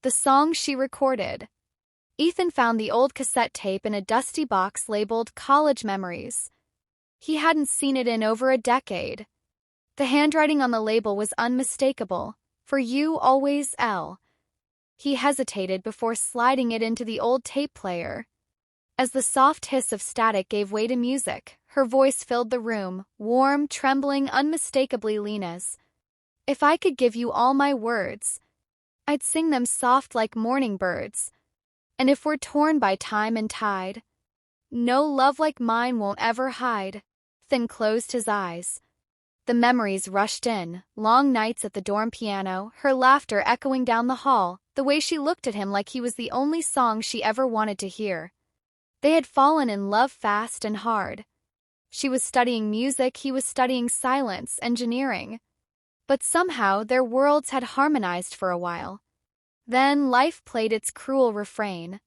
The song she recorded. Ethan found the old cassette tape in a dusty box labeled College Memories. He hadn't seen it in over a decade. The handwriting on the label was unmistakable. For you, always, L. He hesitated before sliding it into the old tape player. As the soft hiss of static gave way to music, her voice filled the room, warm, trembling, unmistakably Lena's. If I could give you all my words, I'd sing them soft like morning birds. And if we're torn by time and tide, no love like mine won't ever hide. Ethan closed his eyes. The memories rushed in, long nights at the dorm piano, her laughter echoing down the hall, the way she looked at him like he was the only song she ever wanted to hear. They had fallen in love fast and hard. She was studying music, he was studying silence, engineering. But somehow their worlds had harmonized for a while. Then life played its cruel refrain.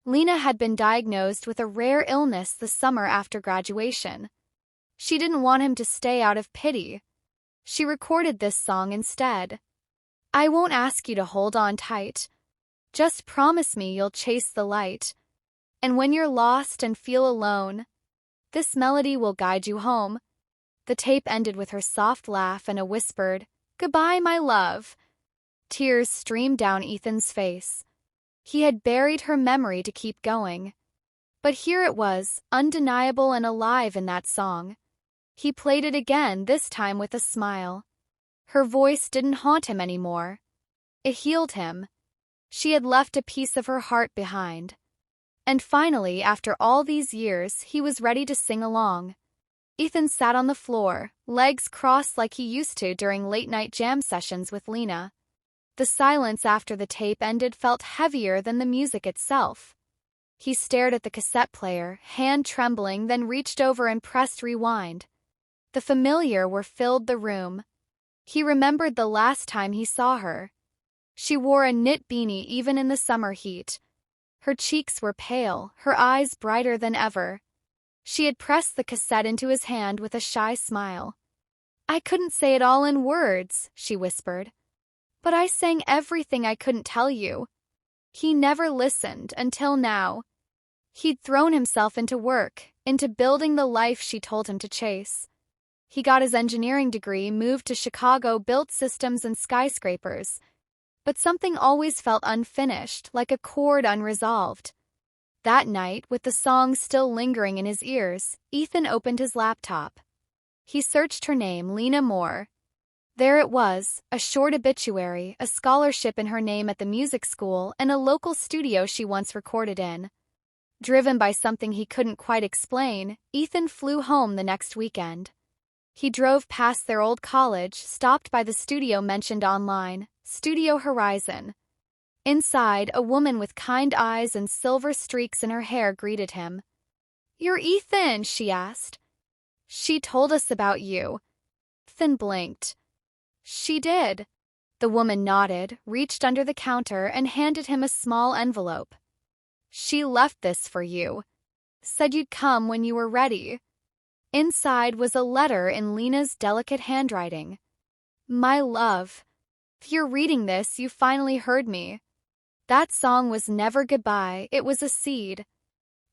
Lena had been diagnosed with a rare illness the summer after graduation. She didn't want him to stay out of pity. She recorded this song instead. I won't ask you to hold on tight. Just promise me you'll chase the light. And when you're lost and feel alone, this melody will guide you home. The tape ended with her soft laugh and a whispered, "Goodbye, my love." Tears streamed down Ethan's face. He had buried her memory to keep going. But here it was, undeniable and alive in that song. He played it again, this time with a smile. Her voice didn't haunt him anymore. It healed him. She had left a piece of her heart behind. And finally, after all these years, he was ready to sing along. Ethan sat on the floor, legs crossed like he used to during late-night jam sessions with Lena. The silence after the tape ended felt heavier than the music itself. He stared at the cassette player, hand trembling, then reached over and pressed rewind. The familiar were filled the room. He remembered the last time he saw her. She wore a knit beanie even in the summer heat. Her cheeks were pale, her eyes brighter than ever. She had pressed the cassette into his hand with a shy smile. I couldn't say it all in words, she whispered. But I sang everything I couldn't tell you. He never listened until now. He'd thrown himself into work, into building the life she told him to chase. He got his engineering degree, moved to Chicago, built systems and skyscrapers. But something always felt unfinished, like a chord unresolved. That night, with the song still lingering in his ears, Ethan opened his laptop. He searched her name, Lena Moore. There it was, a short obituary, a scholarship in her name at the music school, and a local studio she once recorded in. Driven by something he couldn't quite explain, Ethan flew home the next weekend. He drove past their old college, stopped by the studio mentioned online, Studio Horizon. Inside, a woman with kind eyes and silver streaks in her hair greeted him. "You're Ethan," she asked. "She told us about you." Ethan blinked. "She did." The woman nodded, reached under the counter, and handed him a small envelope. "She left this for you. Said you'd come when you were ready." Inside was a letter in Lena's delicate handwriting. "My love, if you're reading this, you finally heard me. That song was never goodbye, it was a seed.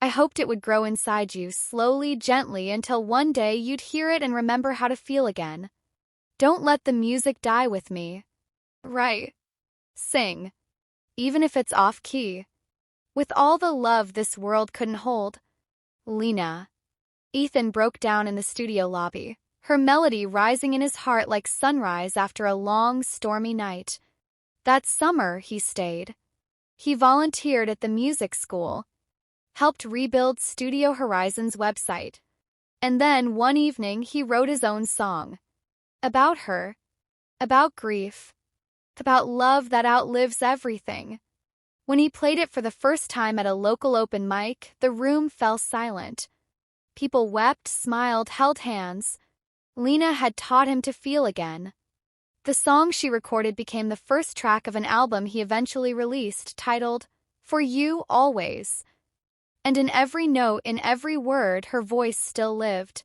I hoped it would grow inside you, slowly, gently, until one day you'd hear it and remember how to feel again. Don't let the music die with me. Write. Sing. Even if it's off-key. With all the love this world couldn't hold. Lena." Ethan broke down in the studio lobby, her melody rising in his heart like sunrise after a long, stormy night. That summer, he stayed. He volunteered at the music school, helped rebuild Studio Horizon's website. And then, one evening, he wrote his own song. About her. About grief. About love that outlives everything. When he played it for the first time at a local open mic, the room fell silent. People wept, smiled, held hands. Lena had taught him to feel again. The song she recorded became the first track of an album he eventually released, titled For You Always. And in every note, in every word, her voice still lived.